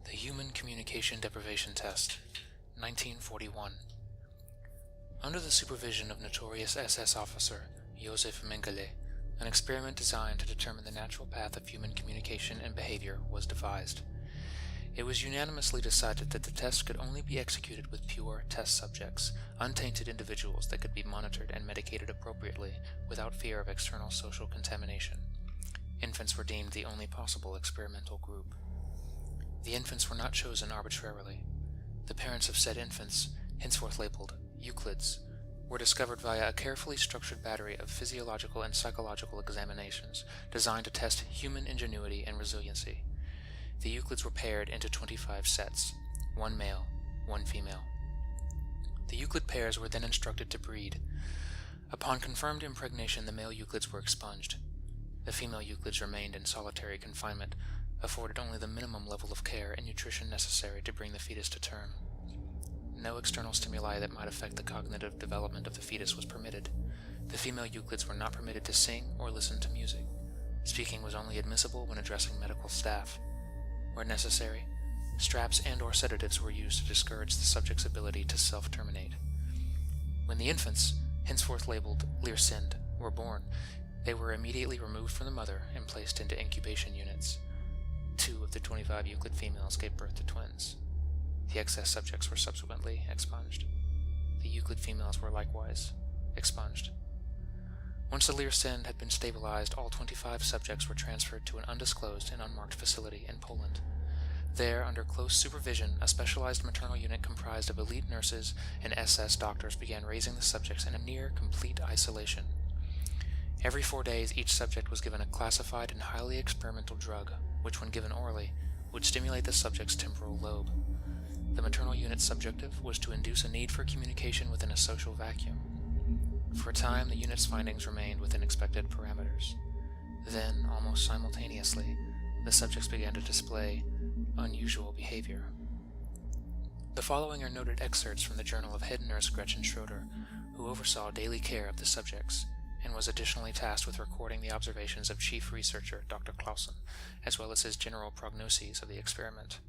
The Human Communication Deprivation Test, 1941. Under the supervision of notorious SS officer Josef Mengele, an experiment designed to determine the natural path of human communication and behavior was devised. It was unanimously decided that the test could only be executed with pure test subjects, untainted individuals that could be monitored and medicated appropriately without fear of external social contamination. Infants were deemed the only possible experimental group. The infants were not chosen arbitrarily. The parents of said infants, henceforth labeled Euclids, were discovered via a carefully structured battery of physiological and psychological examinations designed to test human ingenuity and resiliency. The Euclids were paired into 25 sets, one male, one female. The Euclid pairs were then instructed to breed. Upon confirmed impregnation, the male Euclids were expunged. The female Euclids remained in solitary confinement, afforded only the minimum level of care and nutrition necessary to bring the fetus to term. No external stimuli that might affect the cognitive development of the fetus was permitted. The female Euclids were not permitted to sing or listen to music. Speaking was only admissible when addressing medical staff. Where necessary, straps and/or sedatives were used to discourage the subject's ability to self-terminate. When the infants, henceforth labeled Leersind, were born, they were immediately removed from the mother and placed into incubation units. 2 of the 25 Euclid females gave birth to twins. The excess subjects were subsequently expunged. The Euclid females were likewise expunged. Once the Leersind had been stabilized, all 25 subjects were transferred to an undisclosed and unmarked facility in Poland. There, under close supervision, a specialized maternal unit comprised of elite nurses and SS doctors began raising the subjects in a near complete isolation. Every 4 days, each subject was given a classified and highly experimental drug, which, when given orally, would stimulate the subject's temporal lobe. The maternal unit's objective was to induce a need for communication within a social vacuum. For a time, the unit's findings remained within expected parameters. Then, almost simultaneously, the subjects began to display unusual behavior. The following are noted excerpts from the journal of head nurse Gretchen Schroeder, who oversaw daily care of the subjects, and was additionally tasked with recording the observations of chief researcher Dr. Clausen, as well as his general prognoses of the experiment.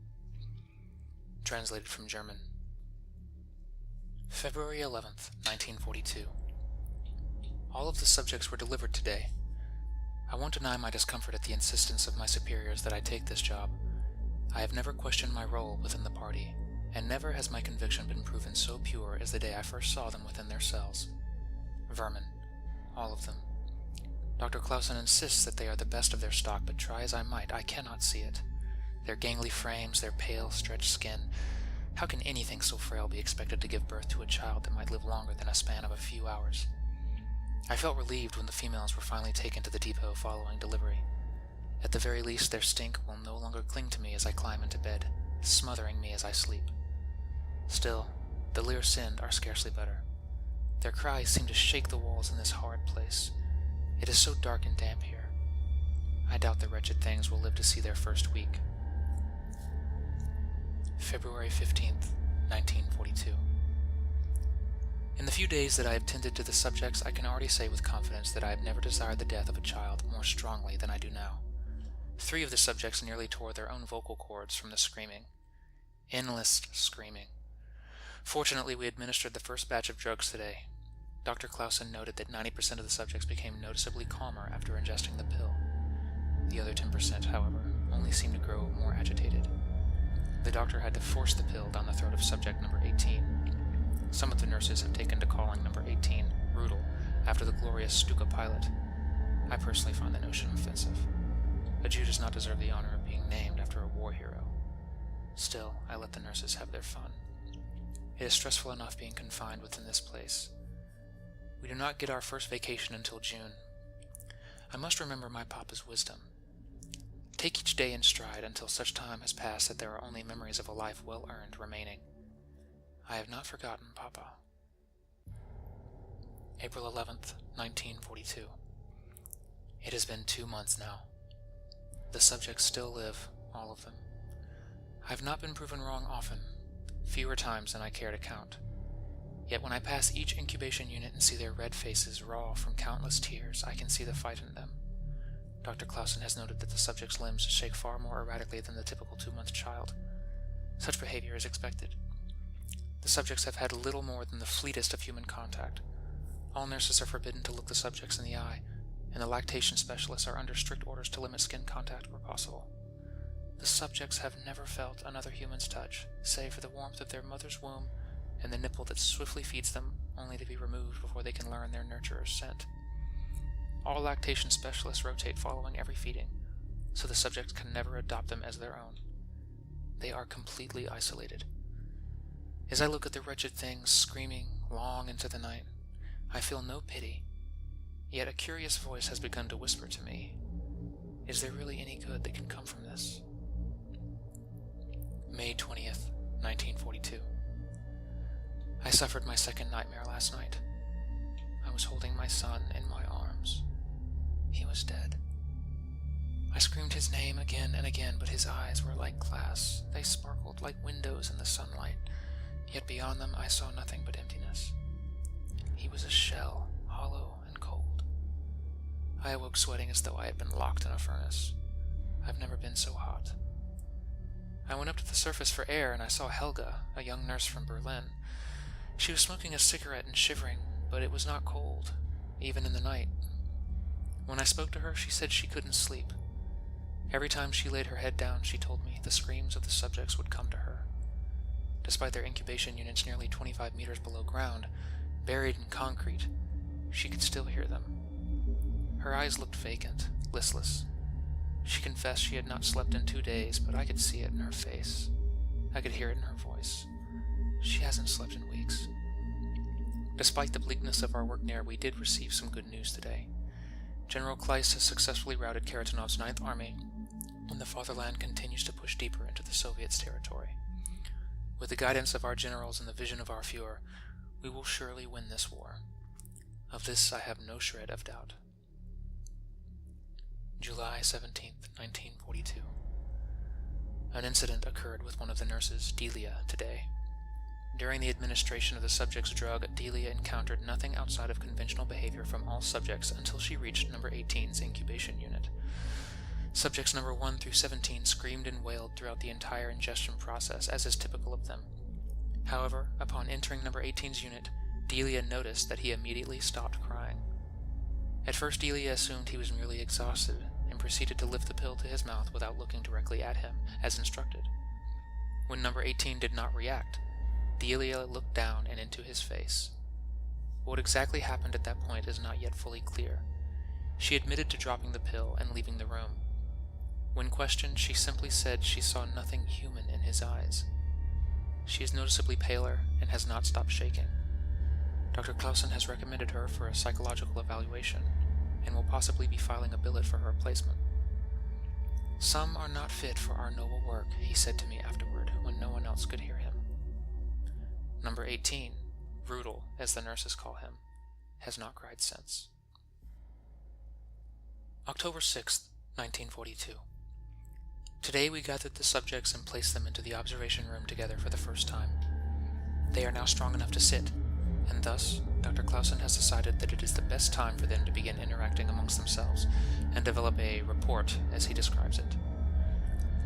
Translated from German. February 11th, 1942. All of the subjects were delivered today. I won't deny my discomfort at the insistence of my superiors that I take this job. I have never questioned my role within the party, and never has my conviction been proven so pure as the day I first saw them within their cells. Vermin. All of them. Dr. Clausen insists that they are the best of their stock, but try as I might, I cannot see it. Their gangly frames, their pale, stretched skin. How can anything so frail be expected to give birth to a child that might live longer than a span of a few hours? I felt relieved when the females were finally taken to the depot following delivery. At the very least, their stink will no longer cling to me as I climb into bed, smothering me as I sleep. Still, the Leersind are scarcely better. Their cries seem to shake the walls in this horrid place. It is so dark and damp here. I doubt the wretched things will live to see their first week. February 15th, 1942. In the few days that I have tended to the subjects, I can already say with confidence that I have never desired the death of a child more strongly than I do now. 3 of the subjects nearly tore their own vocal cords from the screaming. Endless screaming. Fortunately, we administered the first batch of drugs today. Dr. Clausen noted that 90% of the subjects became noticeably calmer after ingesting the pill. The other 10%, however, only seemed to grow more agitated. The doctor had to force the pill down the throat of subject number 18. Some of the nurses have taken to calling number 18 brutal after the glorious Stuka pilot. I personally find the notion offensive. A Jew does not deserve the honor of being named after a war hero. Still, I let the nurses have their fun. It is stressful enough being confined within this place. We do not get our first vacation until June. I must remember my papa's wisdom. Take each day in stride until such time has passed that there are only memories of a life well earned remaining. I have not forgotten Papa. April 11th, 1942. It has been 2 months now. The subjects still live, all of them. I have not been proven wrong often, fewer times than I care to count. Yet when I pass each incubation unit and see their red faces raw from countless tears, I can see the fight in them. Dr. Clausen has noted that the subject's limbs shake far more erratically than the typical 2-month child. Such behavior is expected. The subjects have had little more than the fleetest of human contact. All nurses are forbidden to look the subjects in the eye, and the lactation specialists are under strict orders to limit skin contact where possible. The subjects have never felt another human's touch, save for the warmth of their mother's womb and the nipple that swiftly feeds them, only to be removed before they can learn their nurturer's scent. All lactation specialists rotate following every feeding, so the subjects can never adopt them as their own. They are completely isolated. As I look at the wretched things screaming long into the night, I feel no pity, yet a curious voice has begun to whisper to me, is there really any good that can come from this? May 20th, 1942. I suffered my second nightmare last night. I was holding my son in my arms. He was dead. I screamed his name again and again, but his eyes were like glass. They sparkled like windows in the sunlight, yet beyond them I saw nothing but emptiness. He was a shell, hollow and cold. I awoke sweating as though I had been locked in a furnace. I've never been so hot. I went up to the surface for air, and I saw Helga, a young nurse from Berlin. She was smoking a cigarette and shivering, but it was not cold, even in the night. When I spoke to her, she said she couldn't sleep. Every time she laid her head down, she told me the screams of the subjects would come to her. Despite their incubation units nearly 25 meters below ground, buried in concrete, she could still hear them. Her eyes looked vacant, listless. She confessed she had not slept in 2 days, but I could see it in her face. I could hear it in her voice. She hasn't slept in weeks. Despite the bleakness of our work there, we did receive some good news today. General Kleist has successfully routed Karatanov's Ninth Army, and the fatherland continues to push deeper into the Soviets' territory. With the guidance of our generals and the vision of our Fuhrer, we will surely win this war. Of this I have no shred of doubt. July 17th, 1942. An incident occurred with one of the nurses, Delia, today. During the administration of the subject's drug, Delia encountered nothing outside of conventional behavior from all subjects until she reached number 18's incubation unit. Subjects number 1 through 17 screamed and wailed throughout the entire ingestion process, as is typical of them. However, upon entering number 18's unit, Delia noticed that he immediately stopped crying. At first, Delia assumed he was merely exhausted and proceeded to lift the pill to his mouth without looking directly at him, as instructed. When number 18 did not react, Delia looked down and into his face. What exactly happened at that point is not yet fully clear. She admitted to dropping the pill and leaving the room. When questioned, she simply said she saw nothing human in his eyes. She is noticeably paler and has not stopped shaking. Dr. Clausen has recommended her for a psychological evaluation and will possibly be filing a billet for her replacement. Some are not fit for our noble work, he said to me afterward when no one else could hear him. Number 18, Rudel, as the nurses call him, has not cried since. October 6th, 1942. Today we gathered the subjects and placed them into the observation room together for the first time. They are now strong enough to sit, and thus Dr. Clausen has decided that it is the best time for them to begin interacting amongst themselves and develop a report, as he describes it.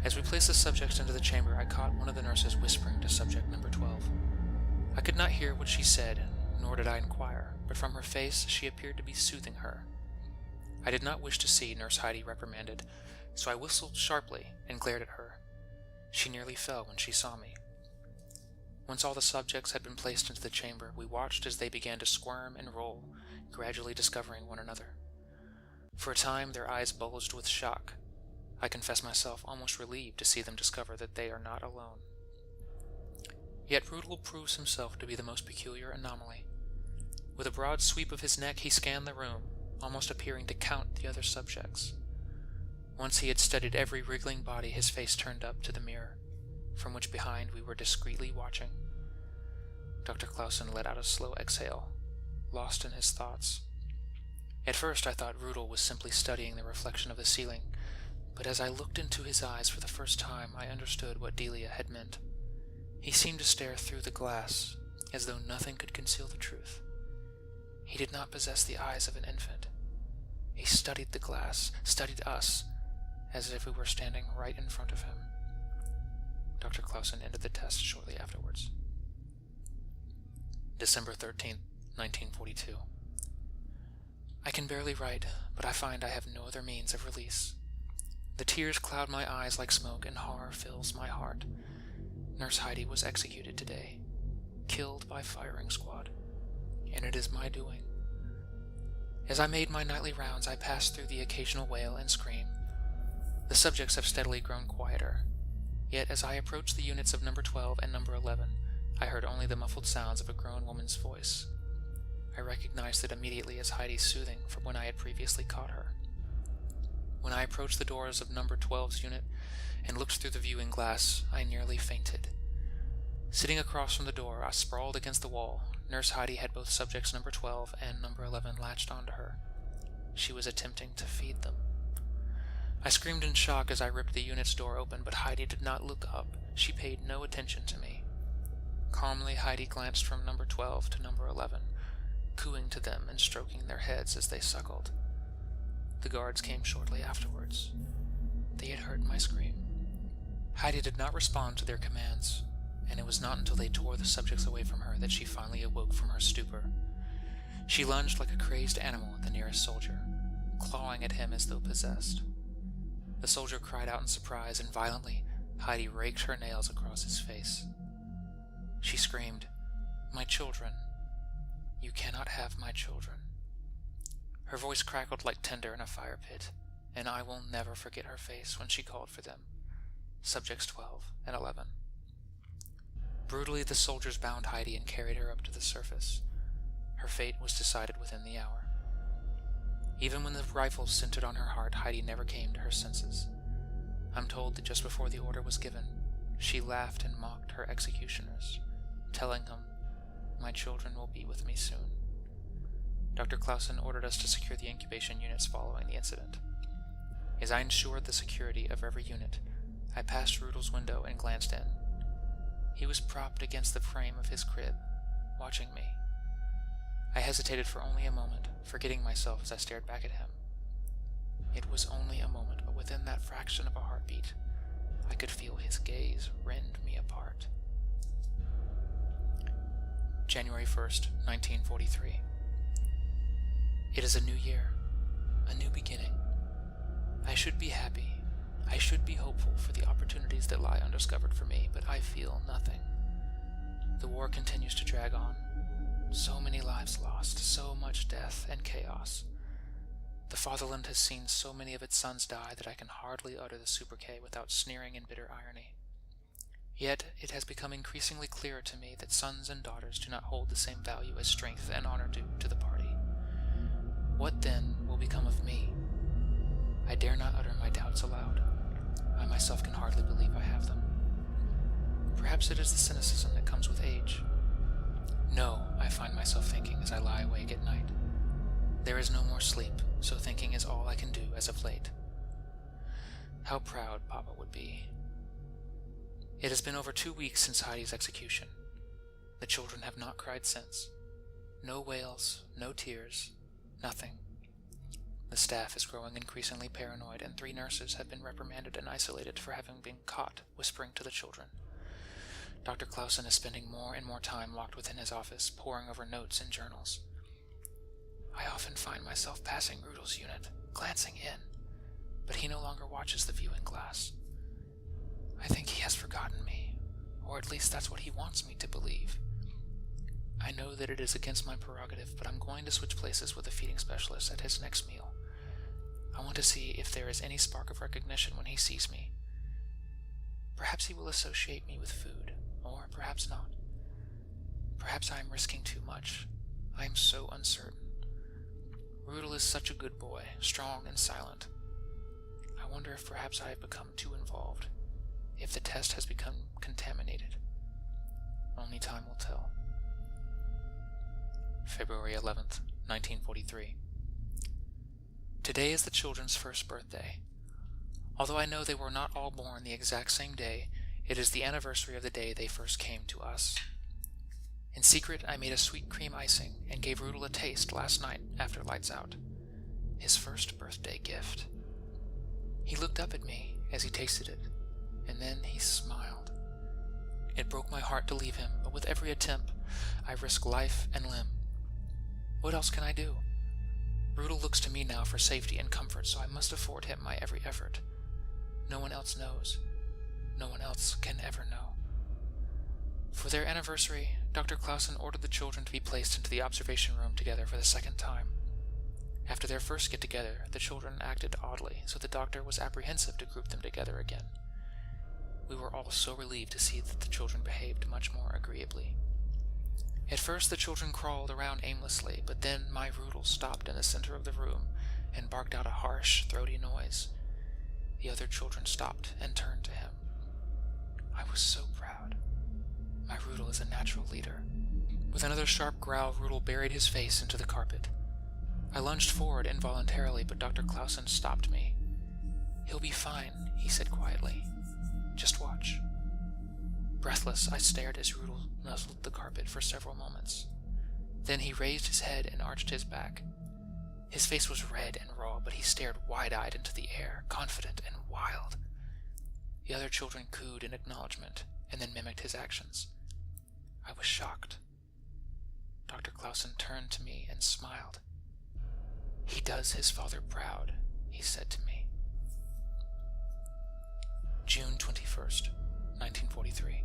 As we placed the subjects into the chamber, I caught one of the nurses whispering to subject number 12. I could not hear what she said, nor did I inquire, but from her face she appeared to be soothing her. I did not wish to see Nurse Heidi reprimanded, so I whistled sharply and glared at her. She nearly fell when she saw me. Once all the subjects had been placed into the chamber, we watched as they began to squirm and roll, gradually discovering one another. For a time their eyes bulged with shock. I confess myself almost relieved to see them discover that they are not alone. Yet Rudel proves himself to be the most peculiar anomaly. With a broad sweep of his neck he scanned the room, almost appearing to count the other subjects. Once he had studied every wriggling body, his face turned up to the mirror, from which behind we were discreetly watching. Dr. Clausen let out a slow exhale, lost in his thoughts. At first I thought Rudel was simply studying the reflection of the ceiling, but as I looked into his eyes for the first time, I understood what Delia had meant. He seemed to stare through the glass, as though nothing could conceal the truth. He did not possess the eyes of an infant. He studied the glass, studied us, as if we were standing right in front of him. Dr. Dr. Clausen ended the test shortly afterwards. December 13th, 1942. I can barely write, but I find I have no other means of release. The tears cloud my eyes like smoke, and horror fills my heart. Nurse Heidi was executed today, killed by firing squad, and it is my doing. As I made my nightly rounds, I passed through the occasional wail and scream. The subjects have steadily grown quieter, yet as I approached the units of number 12 and number 11, I heard only the muffled sounds of a grown woman's voice. I recognized it immediately as Heidi's soothing from when I had previously caught her. When I approached the doors of number 12's unit and looked through the viewing glass, I nearly fainted. Sitting across from the door, I sprawled against the wall. Nurse Heidi had both subjects number 12 and number 11 latched onto her. She was attempting to feed them. I screamed in shock as I ripped the unit's door open, but Heidi did not look up. She paid no attention to me. Calmly, Heidi glanced from number 12 to number 11, cooing to them and stroking their heads as they suckled. The guards came shortly afterwards. They had heard my scream. Heidi did not respond to their commands, and it was not until they tore the subjects away from her that she finally awoke from her stupor. She lunged like a crazed animal at the nearest soldier, clawing at him as though possessed. The soldier cried out in surprise, and violently, Heidi raked her nails across his face. She screamed, "My children! You cannot have my children." Her voice crackled like tinder in a fire pit, and I will never forget her face when she called for them, subjects 12 and 11. Brutally, the soldiers bound Heidi and carried her up to the surface. Her fate was decided within the hour. Even when the rifles centered on her heart, Heidi never came to her senses. I'm told that just before the order was given, she laughed and mocked her executioners, telling them, "My children will be with me soon." Dr. Clausen ordered us to secure the incubation units following the incident. As I ensured the security of every unit, I passed Rudel's window and glanced in. He was propped against the frame of his crib, watching me. I hesitated for only a moment, forgetting myself as I stared back at him. It was only a moment, but within that fraction of a heartbeat, I could feel his gaze rend me apart. January 1st, 1943. It is a new year, a new beginning. I should be happy. I should be hopeful for the opportunities that lie undiscovered for me, but I feel nothing. The war continues to drag on. So many lives lost, so much death and chaos. The fatherland has seen so many of its sons die that I can hardly utter the sobriquet without sneering in bitter irony. Yet it has become increasingly clearer to me that sons and daughters do not hold the same value as strength and honor do to the party. What then will become of me? I dare not utter my doubts aloud. I myself can hardly believe I have them. Perhaps it is the cynicism that comes with age. No, I find myself thinking as I lie awake at night. There is no more sleep, so thinking is all I can do as of late. How proud Papa would be. It has been over 2 weeks since Heidi's execution. The children have not cried since. No wails, no tears, nothing. The staff is growing increasingly paranoid, and 3 nurses have been reprimanded and isolated for having been caught whispering to the children. Dr. Clausen is spending more and more time locked within his office, poring over notes and journals. I often find myself passing Rudel's unit, glancing in, but he no longer watches the viewing glass. I think he has forgotten me, or at least that's what he wants me to believe. I know that it is against my prerogative, but I'm going to switch places with a feeding specialist at his next meal. I want to see if there is any spark of recognition when he sees me. Perhaps he will associate me with food, or perhaps not. Perhaps I am risking too much. I am so uncertain. Rudel is such a good boy, strong and silent. I wonder if perhaps I have become too involved, if the test has become contaminated. Only time will tell. February 11th, 1943. Today is the children's first birthday. Although I know they were not all born the exact same day, it is the anniversary of the day they first came to us. In secret, I made a sweet cream icing and gave Rudel a taste last night after lights out. His first birthday gift. He looked up at me as he tasted it, and then he smiled. It broke my heart to leave him, but with every attempt, I risk life and limb. What else can I do? Rudel looks to me now for safety and comfort, so I must afford him my every effort. No one else knows. No one else can ever know. For their anniversary, Dr. Clausen ordered the children to be placed into the observation room together for the second time. After their first get-together, the children acted oddly, so the doctor was apprehensive to group them together again. We were all so relieved to see that the children behaved much more agreeably. At first the children crawled around aimlessly, but then my Rudel stopped in the center of the room and barked out a harsh, throaty noise. The other children stopped and turned to him. I was so proud. My Rudel is a natural leader. With another sharp growl, Rudel buried his face into the carpet. I lunged forward involuntarily, but Dr. Clausen stopped me. "He'll be fine," he said quietly. "Just watch." Breathless, I stared as Rudel nuzzled the carpet for several moments. Then he raised his head and arched his back. His face was red and raw, but he stared wide-eyed into the air, confident and wild. The other children cooed in acknowledgement, and then mimicked his actions. I was shocked. Dr. Clausen turned to me and smiled. "He does his father proud," he said to me. June 21st, 1943.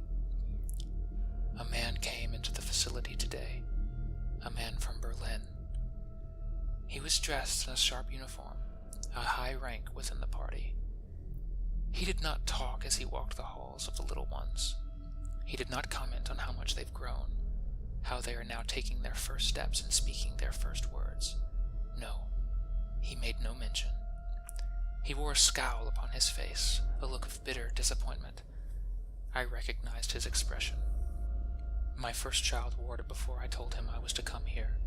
A man came into the facility today. A man from Berlin. He was dressed in a sharp uniform, a high rank within the party. He did not talk as he walked the halls of the little ones. He did not comment on how much they've grown, how they are now taking their first steps and speaking their first words. No, he made no mention. He wore a scowl upon his face, a look of bitter disappointment. I recognized his expression. My first child wore it before I told him I was to come here.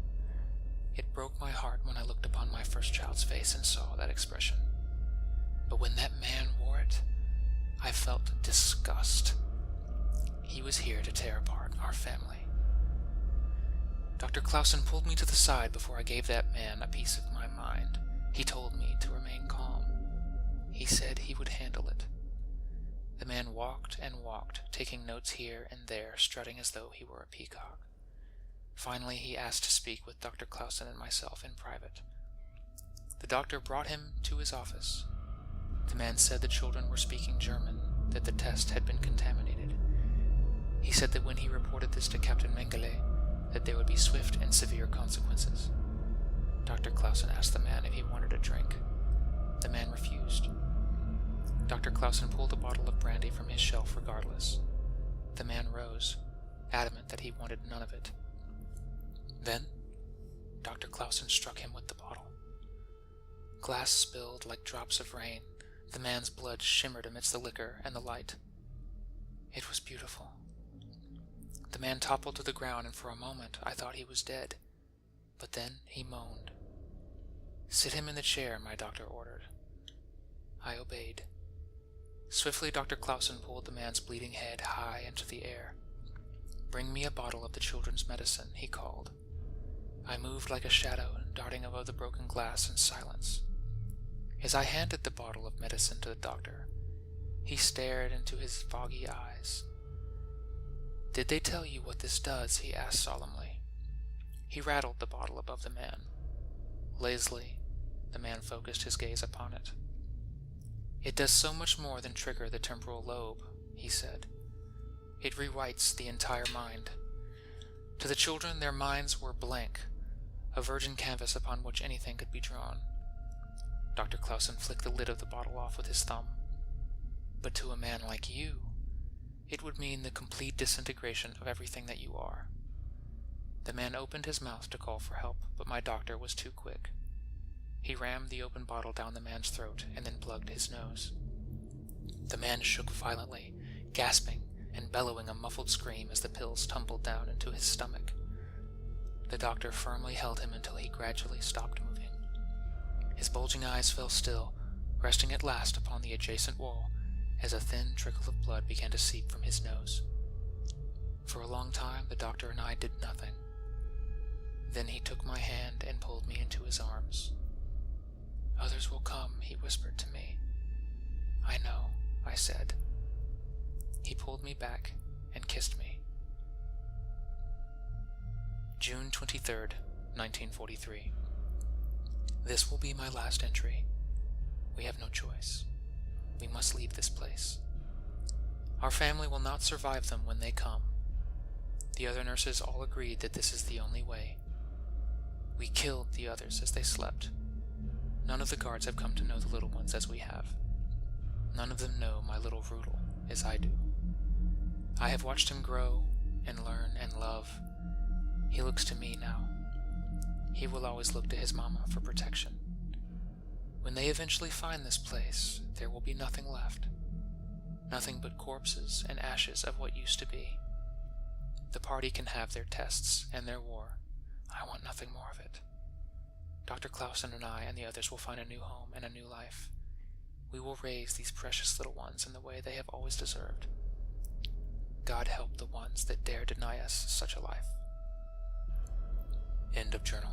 It broke my heart when I looked upon my first child's face and saw that expression. But when that man wore it, I felt disgust. He was here to tear apart our family. Dr. Clausen pulled me to the side before I gave that man a piece of my mind. He told me to remain calm. He said he would handle it. The man walked and walked, taking notes here and there, strutting as though he were a peacock. Finally, he asked to speak with Dr. Clausen and myself in private. The doctor brought him to his office. The man said the children were speaking German, that the test had been contaminated. He said that when he reported this to Captain Mengele, that there would be swift and severe consequences. Dr. Clausen asked the man if he wanted a drink. The man refused. Dr. Clausen pulled a bottle of brandy from his shelf regardless. The man rose, adamant that he wanted none of it. Then, Dr. Clausen struck him with the bottle. Glass spilled like drops of rain. The man's blood shimmered amidst the liquor and the light. It was beautiful. The man toppled to the ground, and for a moment I thought he was dead. But then he moaned. "Sit him in the chair," my doctor ordered. I obeyed. Swiftly, Dr. Clausen pulled the man's bleeding head high into the air. "Bring me a bottle of the children's medicine," he called. I moved like a shadow, darting above the broken glass in silence. As I handed the bottle of medicine to the doctor, he stared into his foggy eyes. "Did they tell you what this does?" he asked solemnly. He rattled the bottle above the man. Lazily, the man focused his gaze upon it. "It does so much more than trigger the temporal lobe," he said. "It rewrites the entire mind." To the children, their minds were blank, a virgin canvas upon which anything could be drawn. Dr. Clausen flicked the lid of the bottle off with his thumb. "But to a man like you, it would mean the complete disintegration of everything that you are." The man opened his mouth to call for help, but my doctor was too quick. He rammed the open bottle down the man's throat and then plugged his nose. The man shook violently, gasping and bellowing a muffled scream as the pills tumbled down into his stomach. The doctor firmly held him until he gradually stopped moving. His bulging eyes fell still, resting at last upon the adjacent wall, as a thin trickle of blood began to seep from his nose. For a long time, the doctor and I did nothing. Then he took my hand and pulled me into his arms. "Others will come," he whispered to me. "I know," I said. He pulled me back and kissed me. June 23rd, 1943. This will be my last entry. We have no choice. We must leave this place. Our family will not survive them when they come. The other nurses all agreed that this is the only way. We killed the others as they slept. None of the guards have come to know the little ones as we have. None of them know my little Rudel as I do. I have watched him grow and learn and love. He looks to me now. He will always look to his mama for protection. When they eventually find this place, there will be nothing left. Nothing but corpses and ashes of what used to be. The party can have their tests and their war. I want nothing more of it. Dr. Clausen and I and the others will find a new home and a new life. We will raise these precious little ones in the way they have always deserved. God help the ones that dare deny us such a life. End of journal.